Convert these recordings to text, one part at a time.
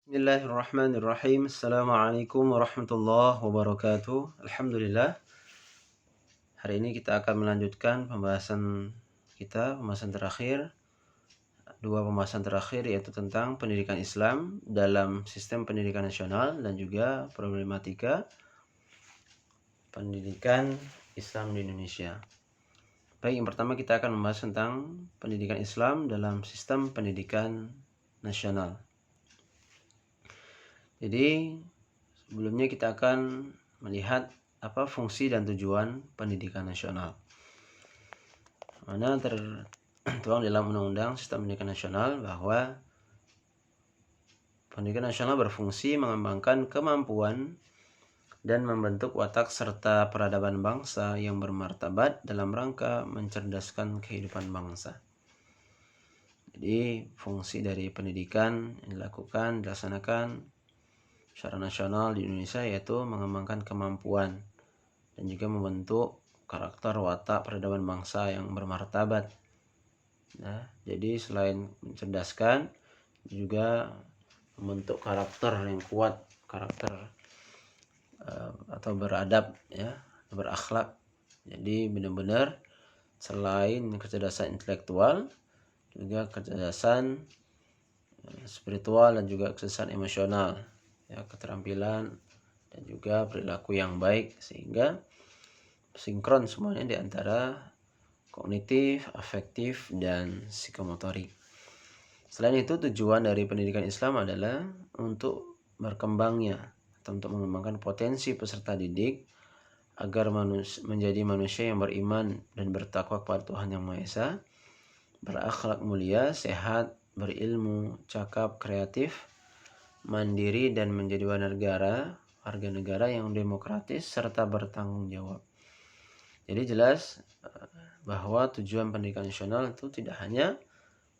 Bismillahirrahmanirrahim. Assalamualaikum warahmatullahi wabarakatuh. Alhamdulillah. Hari ini kita akan melanjutkan pembahasan terakhir. Dua pembahasan terakhir yaitu tentang pendidikan Islam dalam sistem pendidikan nasional dan juga problematika pendidikan Islam di Indonesia. Baik, yang pertama kita akan membahas tentang pendidikan Islam dalam sistem pendidikan nasional. Jadi sebelumnya kita akan melihat apa fungsi dan tujuan pendidikan nasional. Mana tertuang dalam Undang-Undang Sistem Pendidikan Nasional bahwa pendidikan nasional berfungsi mengembangkan kemampuan dan membentuk watak serta peradaban bangsa yang bermartabat dalam rangka mencerdaskan kehidupan bangsa. Jadi fungsi dari pendidikan yang dilaksanakan secara nasional di Indonesia yaitu mengembangkan kemampuan dan juga membentuk karakter watak peradaban bangsa yang bermartabat. Nah, jadi selain mencerdaskan juga membentuk karakter yang kuat, karakter atau beradab ya, berakhlak. Jadi benar-benar selain kecerdasan intelektual juga kecerdasan spiritual dan juga kecerdasan emosional. Ya, keterampilan dan juga perilaku yang baik sehingga sinkron semuanya di antara kognitif, afektif, dan psikomotorik. Selain itu, tujuan dari pendidikan Islam adalah untuk berkembangnya atau untuk mengembangkan potensi peserta didik agar menjadi manusia yang beriman dan bertakwa kepada Tuhan Yang Maha Esa, berakhlak mulia, sehat, berilmu, cakap, kreatif, mandiri, dan menjadi warga negara yang demokratis serta bertanggung jawab. Jadi jelas bahwa tujuan pendidikan nasional itu tidak hanya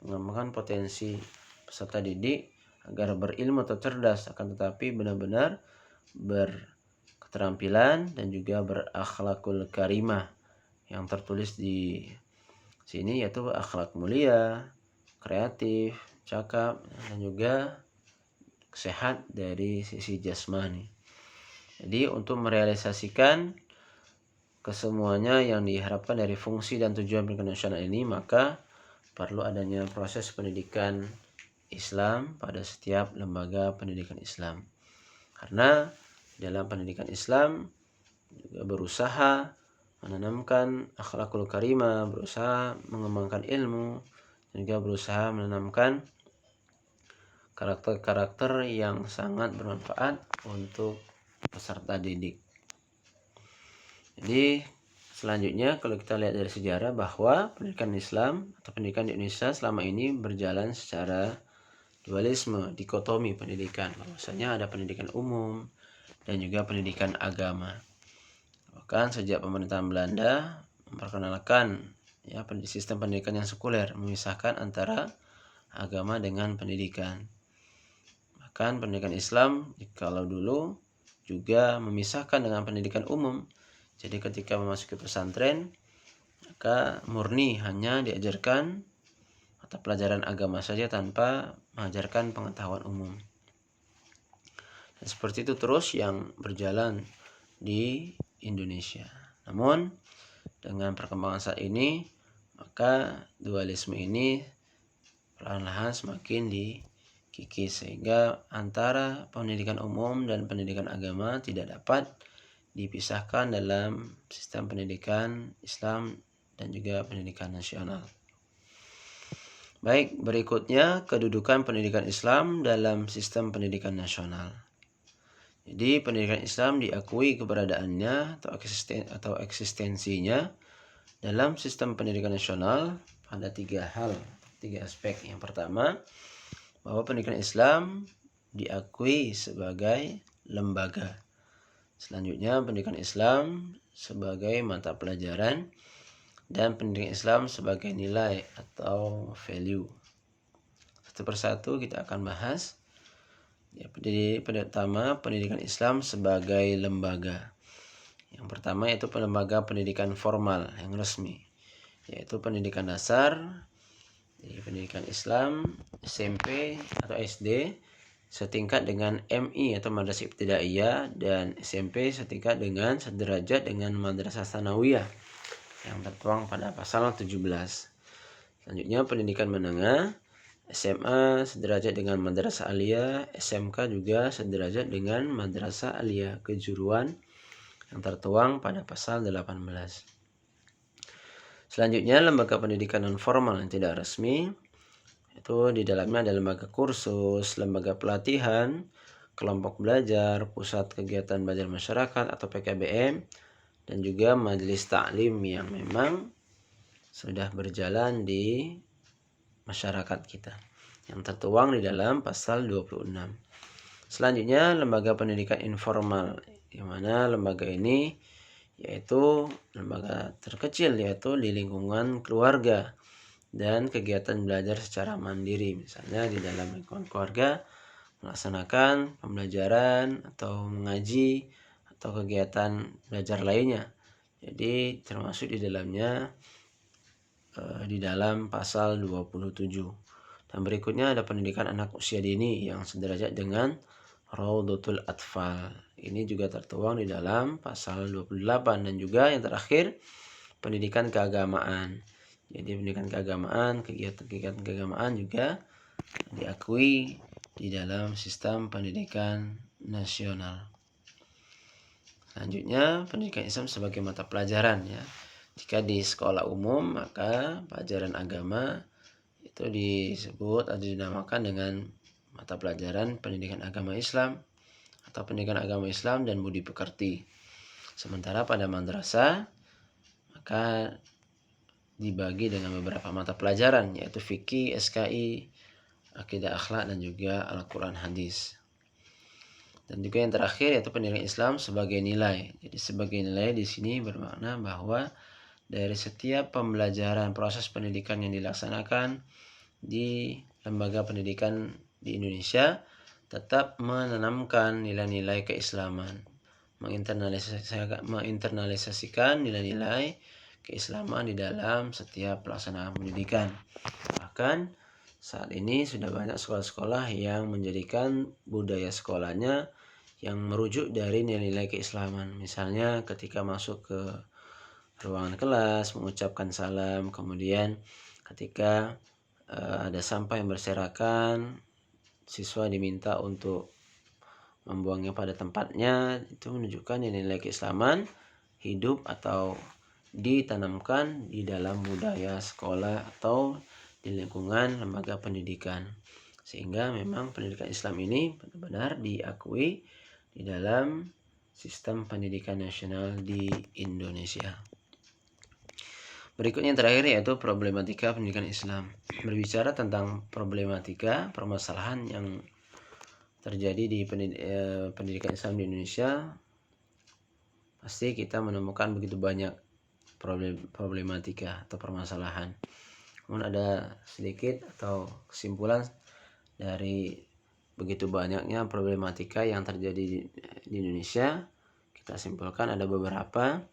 mengembangkan potensi peserta didik agar berilmu atau cerdas, akan tetapi benar-benar berketerampilan dan juga berakhlakul karimah yang tertulis di sini, yaitu akhlak mulia, kreatif, cakap, dan juga sehat dari sisi jasmani. Jadi untuk merealisasikan kesemuanya yang diharapkan dari fungsi dan tujuan pendidikan nasional ini, maka perlu adanya proses pendidikan Islam pada setiap lembaga pendidikan Islam. Karena dalam pendidikan Islam juga berusaha menanamkan akhlakul karimah, berusaha mengembangkan ilmu, dan juga berusaha menanamkan karakter-karakter yang sangat bermanfaat untuk peserta didik. Jadi selanjutnya kalau kita lihat dari sejarah bahwa pendidikan Islam atau pendidikan di Indonesia selama ini berjalan secara dualisme, dikotomi pendidikan. Bahwasanya ada pendidikan umum dan juga pendidikan agama. Bahkan sejak pemerintahan Belanda memperkenalkan ya sistem pendidikan yang sekuler, memisahkan antara agama dengan pendidikan. Bahkan pendidikan Islam kalau dulu juga memisahkan dengan pendidikan umum. Jadi ketika memasuki pesantren, maka murni hanya diajarkan mata pelajaran agama saja tanpa mengajarkan pengetahuan umum. Dan seperti itu terus yang berjalan di Indonesia. Namun dengan perkembangan saat ini, maka dualisme ini perlahan-lahan semakin dikikis sehingga antara pendidikan umum dan pendidikan agama tidak dapat dipisahkan dalam sistem pendidikan Islam dan juga pendidikan nasional. Baik, berikutnya kedudukan pendidikan Islam dalam sistem pendidikan nasional. Jadi pendidikan Islam diakui keberadaannya atau eksistensinya dalam sistem pendidikan nasional pada tiga aspek. Yang pertama, bahwa pendidikan Islam diakui sebagai lembaga. Selanjutnya pendidikan Islam sebagai mata pelajaran dan pendidikan Islam sebagai nilai atau value. Satu persatu kita akan bahas. Ya, pertama pendidikan Islam sebagai lembaga. Yang pertama yaitu lembaga pendidikan formal yang resmi, yaitu pendidikan dasar, jadi pendidikan Islam SMP atau SD setingkat dengan MI atau Madrasah Ibtidaiyah, dan SMP setingkat dengan sederajat dengan Madrasah Tsanawiyah yang tertuang pada pasal 17. Selanjutnya pendidikan menengah, SMA sederajat dengan Madrasah Aliyah, SMK juga sederajat dengan Madrasah Aliyah kejuruan yang tertuang pada pasal 18. Selanjutnya lembaga pendidikan non formal yang tidak resmi, itu di dalamnya ada lembaga kursus, lembaga pelatihan, kelompok belajar, pusat kegiatan belajar masyarakat atau PKBM, dan juga majelis taklim yang memang sudah berjalan di masyarakat kita yang tertuang di dalam pasal 26. Selanjutnya lembaga pendidikan informal, di mana lembaga ini yaitu lembaga terkecil, yaitu di lingkungan keluarga dan kegiatan belajar secara mandiri, misalnya di dalam lingkungan keluarga melaksanakan pembelajaran atau mengaji atau kegiatan belajar lainnya. Jadi termasuk di dalamnya di dalam pasal 27. Dan berikutnya ada pendidikan anak usia dini yang sederajat dengan Raudatul Atfal. Ini juga tertuang di dalam pasal 28. Dan juga yang terakhir pendidikan keagamaan. Jadi pendidikan keagamaan, kegiatan-kegiatan keagamaan juga diakui di dalam sistem pendidikan nasional. Selanjutnya pendidikan Islam sebagai mata pelajaran ya. Jika di sekolah umum maka pelajaran agama itu disebut atau dinamakan dengan mata pelajaran pendidikan agama Islam atau pendidikan agama Islam dan budi pekerti. Sementara pada madrasah maka dibagi dengan beberapa mata pelajaran, yaitu fikih, SKI, akidah akhlak, dan juga Al-Quran hadis. Dan juga yang terakhir yaitu pendidikan Islam sebagai nilai. Jadi sebagai nilai di sini bermakna bahwa dari setiap pembelajaran proses pendidikan yang dilaksanakan di lembaga pendidikan di Indonesia tetap menanamkan nilai-nilai keislaman, menginternalisasikan nilai-nilai keislaman di dalam setiap pelaksanaan pendidikan. Bahkan saat ini sudah banyak sekolah-sekolah yang menjadikan budaya sekolahnya yang merujuk dari nilai-nilai keislaman. Misalnya ketika masuk ke ruangan kelas mengucapkan salam, kemudian ketika ada sampah yang berserakan, siswa diminta untuk membuangnya pada tempatnya. Itu menunjukkan nilai-nilai keislaman hidup atau ditanamkan di dalam budaya sekolah atau di lingkungan lembaga pendidikan, sehingga memang pendidikan Islam ini benar-benar diakui di dalam sistem pendidikan nasional di Indonesia. Berikutnya yang terakhir yaitu problematika pendidikan Islam. Berbicara tentang problematika permasalahan yang terjadi di pendidikan Islam di Indonesia, pasti kita menemukan begitu banyak problematika atau permasalahan. Namun ada sedikit atau kesimpulan dari begitu banyaknya problematika yang terjadi di Indonesia, kita simpulkan ada beberapa.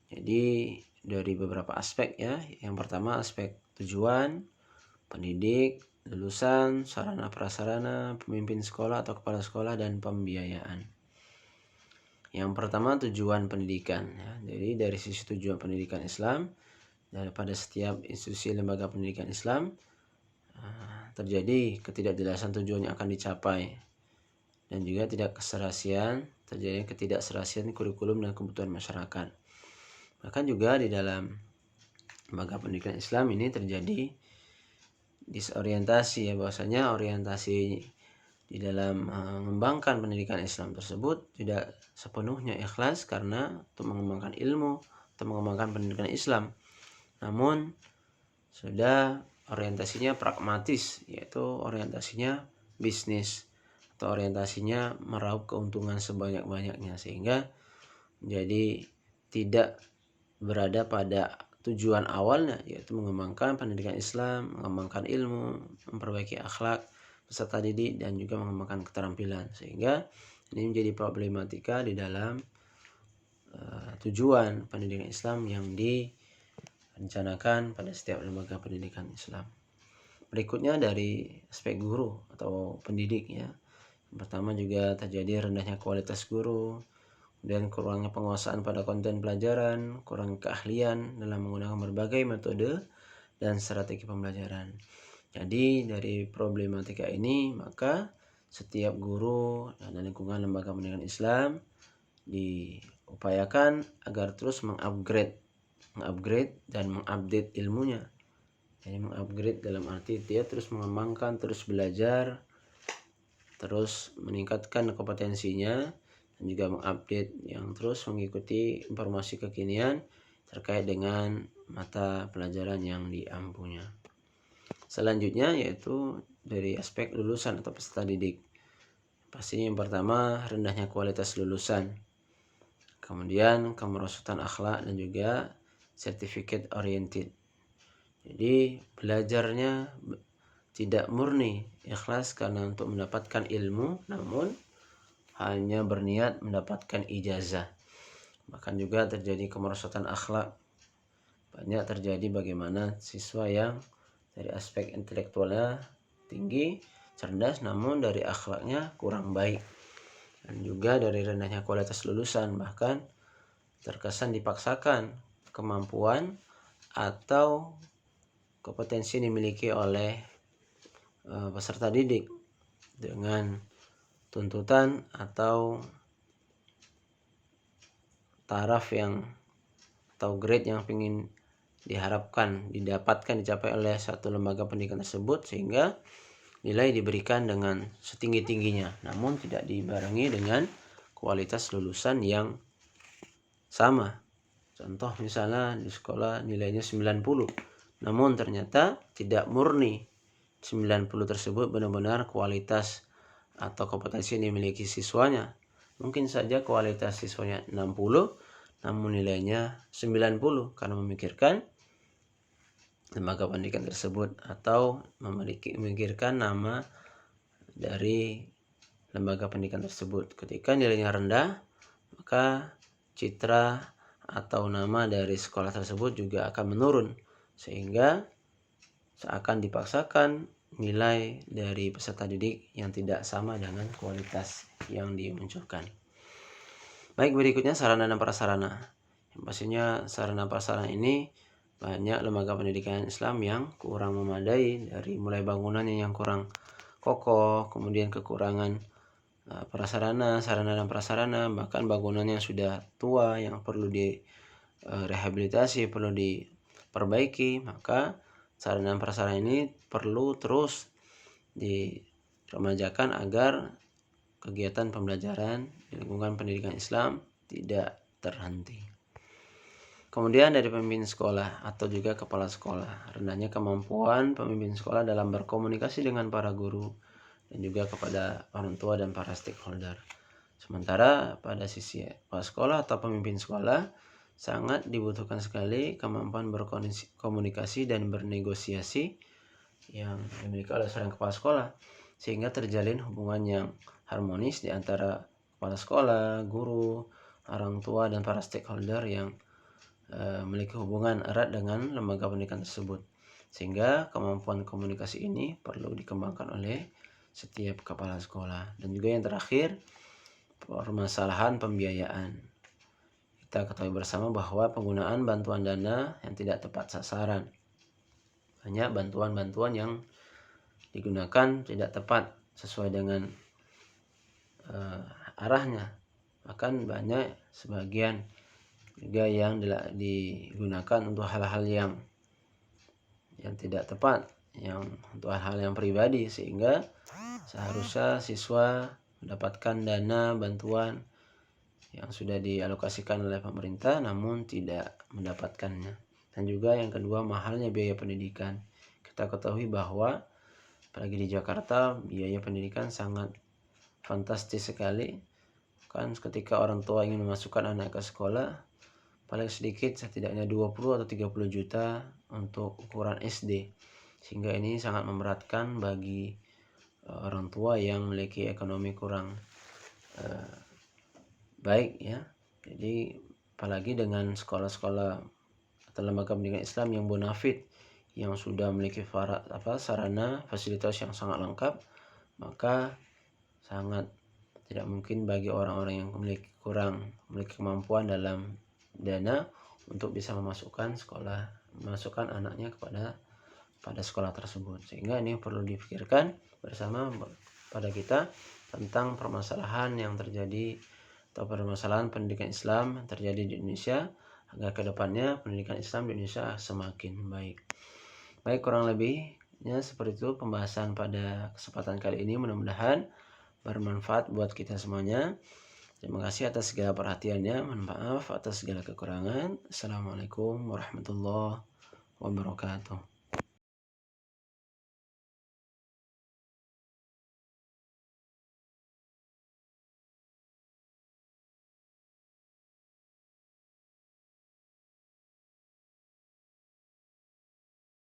Jadi dari beberapa aspek ya. Yang pertama aspek tujuan, pendidik, lulusan, sarana prasarana, pemimpin sekolah atau kepala sekolah, dan pembiayaan. Yang pertama tujuan pendidikan ya. Jadi dari sisi tujuan pendidikan Islam, daripada setiap institusi lembaga pendidikan Islam terjadi ketidakjelasan tujuan yang akan dicapai, dan juga terjadi ketidakserasian kurikulum dan kebutuhan masyarakat. Bahkan juga di dalam lembaga pendidikan Islam ini terjadi disorientasi ya, bahwasanya orientasi di dalam mengembangkan pendidikan Islam tersebut tidak sepenuhnya ikhlas karena untuk mengembangkan ilmu atau mengembangkan pendidikan Islam, namun sudah orientasinya pragmatis, yaitu orientasinya bisnis atau orientasinya meraup keuntungan sebanyak-banyaknya, sehingga menjadi tidak berada pada tujuan awalnya, yaitu mengembangkan pendidikan Islam, mengembangkan ilmu, memperbaiki akhlak peserta didik, dan juga mengembangkan keterampilan. Sehingga ini menjadi problematika di dalam tujuan pendidikan Islam yang direncanakan pada setiap lembaga pendidikan Islam. Berikutnya dari aspek guru atau pendidik ya. Pertama juga terjadi rendahnya kualitas guru, dan kurangnya penguasaan pada konten pelajaran, kurang keahlian dalam menggunakan berbagai metode dan strategi pembelajaran. Jadi dari problematika ini maka setiap guru dan lingkungan lembaga pendidikan Islam diupayakan agar terus mengupgrade dan mengupdate ilmunya. Jadi mengupgrade dalam arti dia terus mengembangkan, terus belajar, terus meningkatkan kompetensinya, dan juga mengupdate yang terus mengikuti informasi kekinian terkait dengan mata pelajaran yang diampunya. Selanjutnya yaitu dari aspek lulusan atau peserta didik. Pastinya yang pertama rendahnya kualitas lulusan. Kemudian kemerosotan akhlak dan juga certificate oriented. Jadi belajarnya tidak murni ikhlas karena untuk mendapatkan ilmu, namun hanya berniat mendapatkan ijazah. Bahkan juga terjadi kemerosotan akhlak. Banyak terjadi bagaimana siswa yang dari aspek intelektualnya tinggi, cerdas, namun dari akhlaknya kurang baik. Dan juga dari rendahnya kualitas lulusan, bahkan terkesan dipaksakan kemampuan atau kompetensi yang dimiliki oleh peserta didik dengan tuntutan atau taraf yang atau grade yang ingin diharapkan dicapai oleh satu lembaga pendidikan tersebut, sehingga nilai diberikan dengan setinggi-tingginya, namun tidak dibarengi dengan kualitas lulusan yang sama. Contoh misalnya di sekolah nilainya 90, namun ternyata tidak murni 90 tersebut benar-benar kualitas atau kompetensi yang dimiliki siswanya. Mungkin saja kualitas siswanya 60, namun nilainya 90 karena memikirkan lembaga pendidikan tersebut atau memikirkan nama dari lembaga pendidikan tersebut. Ketika nilainya rendah, maka citra atau nama dari sekolah tersebut juga akan menurun, sehingga seakan dipaksakan nilai dari peserta didik yang tidak sama dengan kualitas yang dimunculkan. Baik, berikutnya sarana dan prasarana. Yang pastinya sarana prasarana ini banyak lembaga pendidikan Islam yang kurang memadai, dari mulai bangunannya yang kurang kokoh, kemudian kekurangan sarana dan prasarana, bahkan bangunannya sudah tua yang perlu direhabilitasi, perlu diperbaiki. Maka sarana dan prasarana ini perlu terus diremajakan agar kegiatan pembelajaran di lingkungan pendidikan Islam tidak terhenti. Kemudian dari pemimpin sekolah atau juga kepala sekolah, rendahnya kemampuan pemimpin sekolah dalam berkomunikasi dengan para guru dan juga kepada orang tua dan para stakeholder. Sementara pada sisi kepala sekolah atau pemimpin sekolah sangat dibutuhkan sekali kemampuan berkomunikasi dan bernegosiasi yang dimiliki oleh seorang kepala sekolah, sehingga terjalin hubungan yang harmonis di antara kepala sekolah, guru, orang tua, dan para stakeholder yang memiliki hubungan erat dengan lembaga pendidikan tersebut, sehingga kemampuan komunikasi ini perlu dikembangkan oleh setiap kepala sekolah. Dan juga yang terakhir, permasalahan pembiayaan. Kita ketahui bersama bahwa penggunaan bantuan dana yang tidak tepat sasaran, banyak bantuan-bantuan yang digunakan tidak tepat sesuai dengan arahnya, bahkan banyak sebagian juga yang digunakan untuk hal-hal yang tidak tepat, yang untuk hal-hal yang pribadi, sehingga seharusnya siswa mendapatkan dana bantuan yang sudah dialokasikan oleh pemerintah namun tidak mendapatkannya. Dan juga yang kedua, mahalnya biaya pendidikan. Kita ketahui bahwa apalagi di Jakarta biaya pendidikan sangat fantastis sekali. Kan ketika orang tua ingin memasukkan anak ke sekolah, paling sedikit setidaknya 20 atau 30 juta untuk ukuran SD. Sehingga ini sangat memberatkan bagi orang tua yang memiliki ekonomi kurang baik ya. Jadi apalagi dengan sekolah-sekolah atau lembaga pendidikan Islam yang bonafit, yang sudah memiliki sarana fasilitas yang sangat lengkap, maka sangat tidak mungkin bagi orang-orang yang kurang memiliki kemampuan dalam dana untuk bisa memasukkan anaknya pada sekolah tersebut. Sehingga ini perlu dipikirkan bersama pada kita tentang permasalahan yang terjadi atau permasalahan pendidikan Islam terjadi di Indonesia, agar kedepannya pendidikan Islam di Indonesia semakin baik. Baik, kurang lebihnya seperti itu pembahasan pada kesempatan kali ini, mudah-mudahan bermanfaat buat kita semuanya. Terima kasih atas segala perhatiannya. Mohon maaf atas segala kekurangan. Assalamualaikum warahmatullahi wabarakatuh.